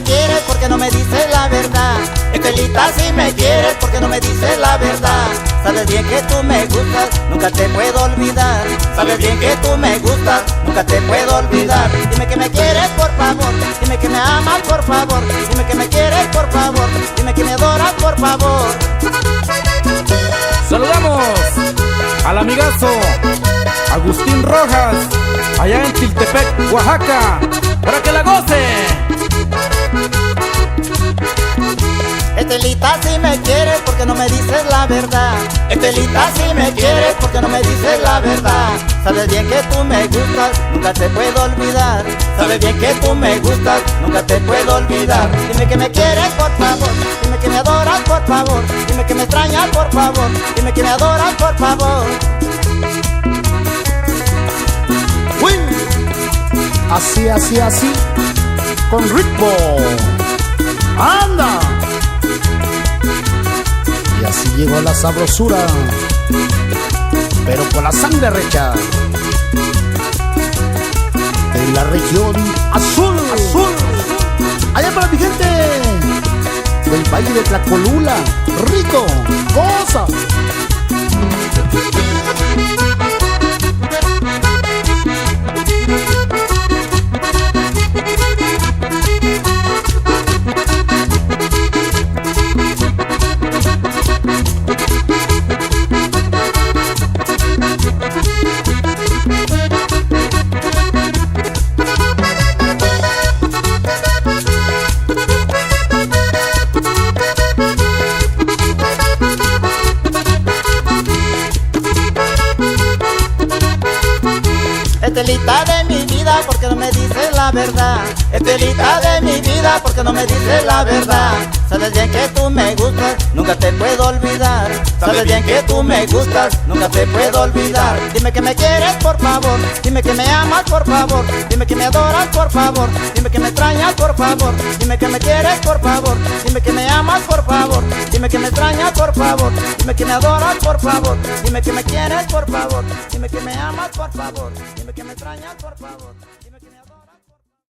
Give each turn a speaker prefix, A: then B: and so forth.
A: quieres porque no me dices la verdad. Estelita, si me quieres porque no me dices la verdad. Sabes bien que tú me gustas, nunca te puedo olvidar. Sabes bien que tú me gustas, nunca te puedo olvidar. Dime que me quieres, por favor. Dime que me amas, por favor. Dime que me quieres, por favor. Dime que me adoras, por favor.
B: Saludamos al amigazo Agustín Rojas, allá en Chiltepec, Oaxaca, para que la goce.
A: Estelita, si me quieres porque no me dices la verdad. Estelita, si me quieres porque no me dices la verdad. Sabes bien que tú me gustas, nunca te puedo olvidar. Sabes bien que tú me gustas, nunca te puedo olvidar. Dime que me quieres, por favor. Dime que me adoras, por favor. Dime que me extrañas, por favor. Dime que me adoras, por favor.
C: Uy. Así, así, así, con ritmo. ¡Anda! Y así llegó la sabrosura, pero con la sangre recha de la región azul. Azul. Allá para mi gente del Valle de Tlacolula. Rico, cosa.
A: Estelita de mi vida, porque no me dices la verdad. Estelita de mi vida, porque no me dices la verdad. Sabes bien que tú me gustas, nunca te puedo olvidar. Sabes bien que tú me gustas, nunca te puedo olvidar. Dime que me quieres, por favor. Dime que me amas, por favor. Dime que me adoras, por favor. Dime que me extrañas, por favor. Dime que me quieres, por favor. Dime que me amas, por favor. Dime que me extrañas, por favor. Dime que me adoras, por favor. Dime que me quieres, por favor. Dime que me amas, por favor. Dime que me extrañas, por favor.